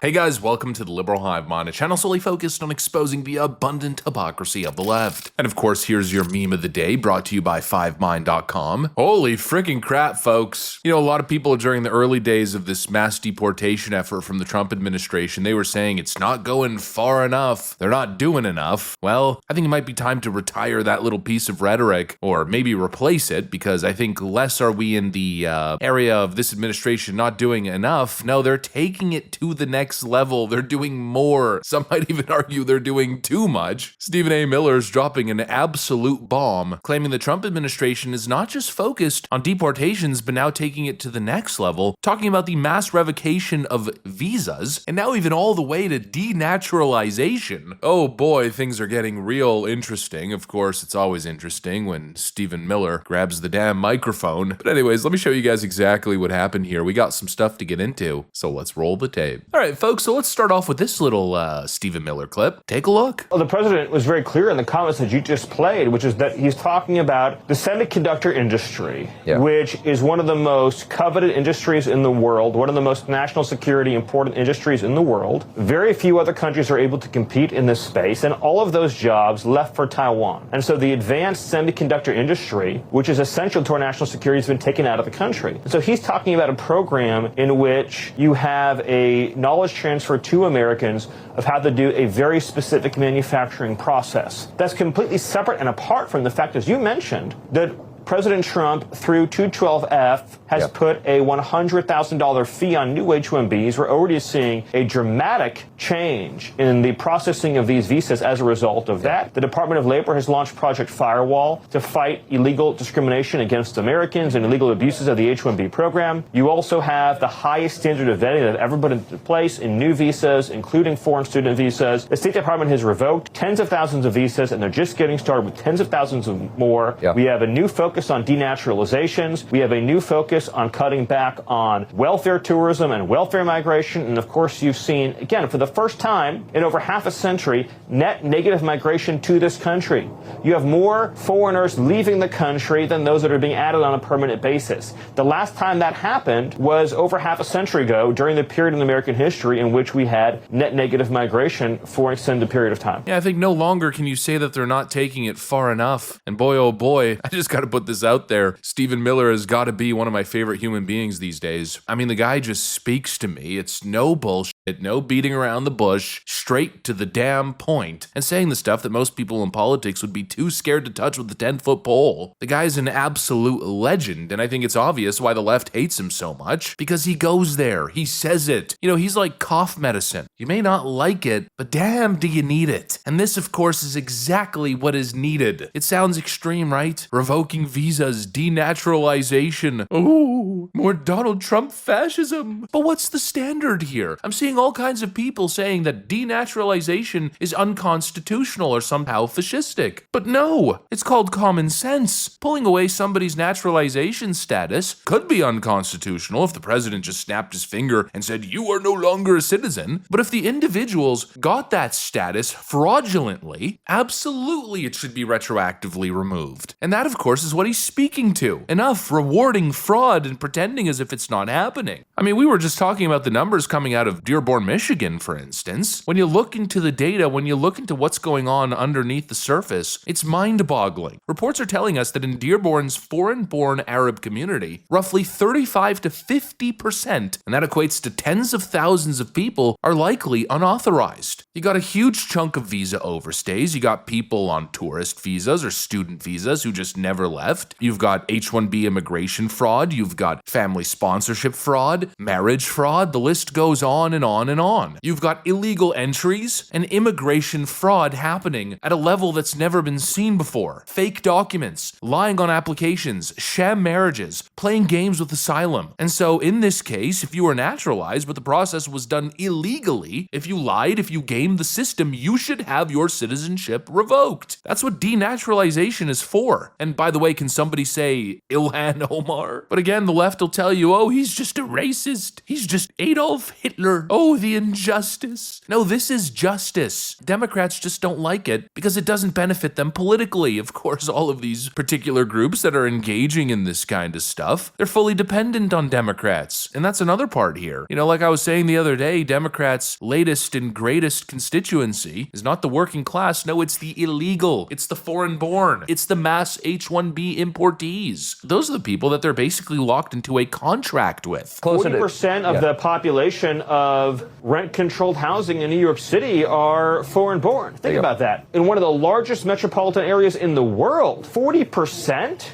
Hey guys, welcome to the Liberal Hive Mind, a channel solely focused on exposing the abundant hypocrisy of the left. And of course, here's your meme of the day, brought to you by 5mind.com. Holy freaking crap, folks. You know, a lot of people during the early days of this mass deportation effort from the Trump administration, they were saying it's not going far enough. They're not doing enough. Well, I think it might be time to retire that little piece of rhetoric, or maybe replace it, because I think less are we in the area of this administration not doing enough. No, they're taking it to the next level. They're doing more. Some might even argue they're doing too much. Stephen A. Miller is dropping an absolute bomb, claiming the Trump administration is not just focused on deportations, but now taking it to the next level, talking about the mass revocation of visas, and now even all the way to denaturalization. Oh boy, things are getting real interesting. Of course, it's always interesting when Stephen Miller grabs the damn microphone. But anyways, let me show you guys exactly what happened here. We got some stuff to get into, so let's roll the tape. All right, folks, so let's start off with this little Stephen Miller clip. Take a look. Well, the president was very clear in the comments that you just played, which is that he's talking about the semiconductor industry, which is one of the most coveted industries in the world, one of the most national security important industries in the world. Very few other countries are able to compete in this space, and all of those jobs left for Taiwan. And so the advanced semiconductor industry, which is essential to our national security, has been taken out of the country. And so he's talking about a program in which you have a knowledge transfer to Americans of how to do a very specific manufacturing process. That's completely separate and apart from the fact, as you mentioned, that President Trump, through 212F, has put a $100,000 fee on new H-1Bs. We're already seeing a dramatic change in the processing of these visas as a result of that. The Department of Labor has launched Project Firewall to fight illegal discrimination against Americans and illegal abuses of the H-1B program. You also have the highest standard of vetting that have ever been into place in new visas, including foreign student visas. The State Department has revoked tens of thousands of visas, and they're just getting started with tens of thousands of more. We have a new focus on denaturalizations. We have a new focus on cutting back on welfare tourism and welfare migration. And of course, you've seen, again, for the first time in over half a century, net negative migration to this country. You have more foreigners leaving the country than those that are being added on a permanent basis. The last time that happened was over half a century ago, during the period in American history in which we had net negative migration for an extended period of time. Yeah, I think no longer can you say that they're not taking it far enough. And boy, oh boy, I just got to put this out there. Stephen Miller has got to be one of my favorite human beings these days. I mean, the guy just speaks to me. It's no bullshit, no beating around the bush, straight to the damn point, and saying the stuff that most people in politics would be too scared to touch with a 10-foot pole. The guy's an absolute legend, and I think it's obvious why the left hates him so much, because he goes there, he says it. You know, he's like cough medicine. You may not like it, but damn do you need it. And this, of course, is exactly what is needed. It sounds extreme, right? Revoking visas, denaturalization. Ooh, more Donald Trump fascism. But what's the standard here? I'm seeing all kinds of people saying that denaturalization is unconstitutional or somehow fascistic. But no, it's called common sense. Pulling away somebody's naturalization status could be unconstitutional if the president just snapped his finger and said, "You are no longer a citizen." But if the individuals got that status fraudulently, absolutely it should be retroactively removed. And that, of course, is what he's speaking to. Enough rewarding fraud and pretending as if it's not happening. I mean, we were just talking about the numbers coming out of Dearborn, Michigan, for instance. When you look into the data, when you look into what's going on underneath the surface, it's mind-boggling. Reports are telling us that in Dearborn's foreign-born Arab community, roughly 35 to 50%, and that equates to tens of thousands of people, are likely unauthorized. You got a huge chunk of visa overstays. You got people on tourist visas or student visas who just never left. You've got H-1B immigration fraud. You've got family sponsorship fraud, marriage fraud. The list goes on and on and on. You've got illegal entries and immigration fraud happening at a level that's never been seen before. Fake documents, lying on applications, sham marriages, playing games with asylum. And so in this case, if you were naturalized but the process was done illegally, if you lied, if you gamed the system, you should have your citizenship revoked. That's what denaturalization is for. And by the way, can somebody say Ilhan Omar? But again, the left will tell you, oh, he's just a racist. racist. He's just Adolf Hitler. Oh, the injustice. No, this is justice. Democrats just don't like it because it doesn't benefit them politically. Of course, all of these particular groups that are engaging in this kind of stuff, they're fully dependent on Democrats. And that's another part here. You know, like I was saying the other day, Democrats' latest and greatest constituency is not the working class. No, it's the illegal. It's the foreign-born. It's the mass H-1B importees. Those are the people that they're basically locked into a contract with. 40% of the population of rent-controlled housing in New York City are foreign-born. Think about that. In one of the largest metropolitan areas in the world, 40%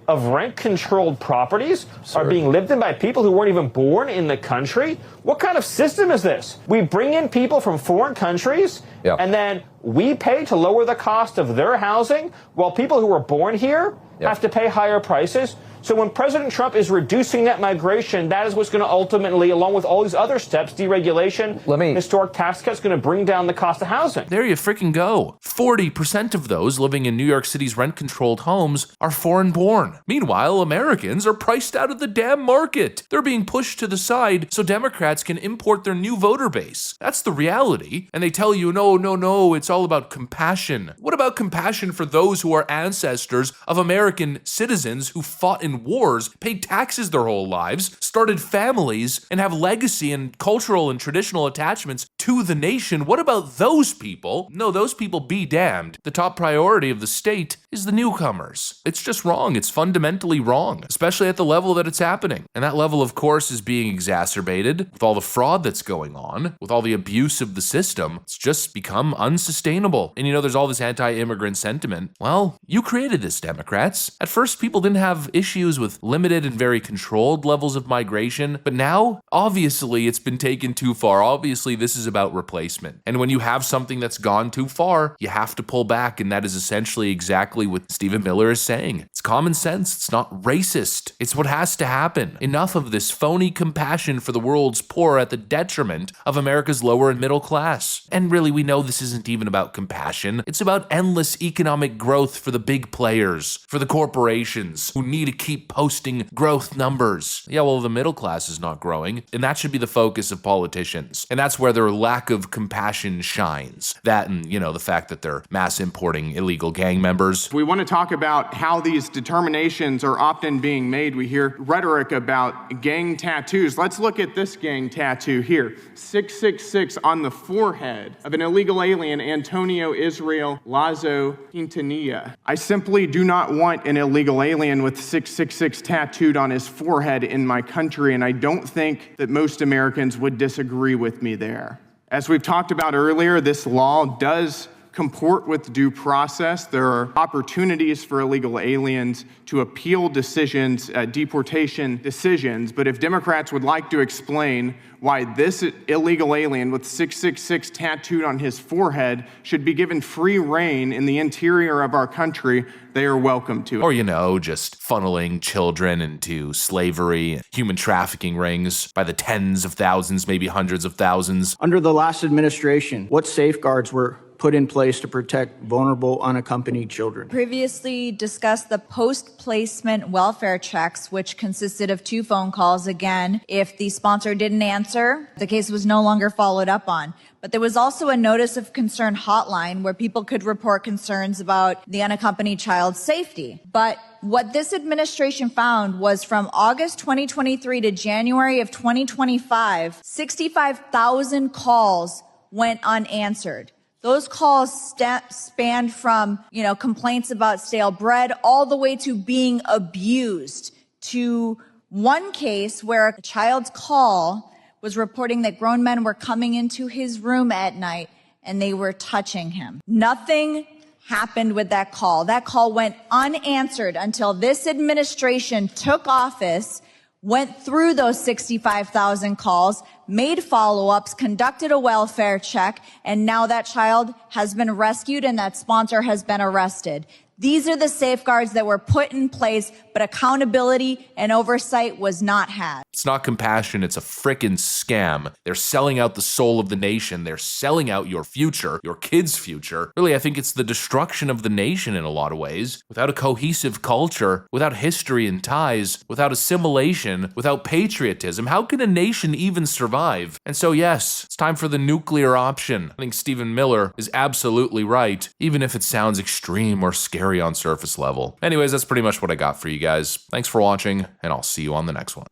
of rent-controlled properties are being lived in by people who weren't even born in the country. What kind of system is this? We bring in people from foreign countries, and then we pay to lower the cost of their housing, while people who were born here have to pay higher prices. So when President Trump is reducing net migration, that is what's going to ultimately, along with all these other steps, deregulation, historic tax cuts, going to bring down the cost of housing. There you freaking go. 40% of those living in New York City's rent-controlled homes are foreign-born. Meanwhile, Americans are priced out of the damn market. They're being pushed to the side so Democrats can import their new voter base. That's the reality. And they tell you, no, it's all about compassion. What about compassion for those who are ancestors of American citizens who fought in wars, paid taxes their whole lives, started families, and have legacy and cultural and traditional attachments to the nation? What about those people? No, those people be damned. The top priority of the state is the newcomers. It's just wrong. It's fundamentally wrong, especially at the level that it's happening. And that level, of course, is being exacerbated with all the fraud that's going on, with all the abuse of the system. It's just become unsustainable. And you know, there's all this anti-immigrant sentiment. Well, you created this, Democrats. At first, people didn't have issues with limited and very controlled levels of migration, but now, obviously, it's been taken too far. Obviously, this is about replacement. And when you have something that's gone too far, you have to pull back, and that is essentially exactly what Stephen Miller is saying. It's common sense. It's not racist. It's what has to happen. Enough of this phony compassion for the world's poor at the detriment of America's lower and middle class. And really, we know this isn't even about compassion. It's about endless economic growth for the big players, for the corporations who need to keep posting growth numbers. Yeah, well, the middle class is not growing, and that should be the focus of politicians. And that's where their lack of compassion shines. That and, you know, the fact that they're mass importing illegal gang members. We want to talk about how these determinations are often being made. We hear rhetoric about gang tattoos. Let's look at this gang tattoo here. 666 on the forehead of an illegal alien, Antonio Israel Lazo Quintanilla. I simply do not want an illegal alien with 666 tattooed on his forehead in my country, and I don't think that most Americans would disagree with me there. As we've talked about earlier, this law does comport with due process. There are opportunities for illegal aliens to appeal decisions, deportation decisions, but if Democrats would like to explain why this illegal alien with 666 tattooed on his forehead should be given free rein in the interior of our country, they are welcome to. Or, you know, just funneling children into slavery, human trafficking rings by the tens of thousands, maybe hundreds of thousands. Under the last administration, what safeguards were put in place to protect vulnerable, unaccompanied children? Previously discussed the post-placement welfare checks, which consisted of 2 phone calls. Again, if the sponsor didn't answer, the case was no longer followed up on. But there was also a notice of concern hotline where people could report concerns about the unaccompanied child's safety. But what this administration found was from August 2023 to January of 2025, 65,000 calls went unanswered. Those calls spanned from, complaints about stale bread all the way to being abused, to one case where a child's call was reporting that grown men were coming into his room at night and they were touching him. Nothing happened with that call. That call went unanswered until this administration took office, went through those 65,000 calls, made follow-ups, conducted a welfare check, and now that child has been rescued and that sponsor has been arrested. These are the safeguards that were put in place, but accountability and oversight was not had. It's not compassion, it's a frickin' scam. They're selling out the soul of the nation. They're selling out your future, your kids' future. Really, I think it's the destruction of the nation in a lot of ways. Without a cohesive culture, without history and ties, without assimilation, without patriotism, how can a nation even survive? And so yes, it's time for the nuclear option. I think Stephen Miller is absolutely right, even if it sounds extreme or scary on surface level. Anyways, that's pretty much what I got for you guys. Thanks for watching, and I'll see you on the next one.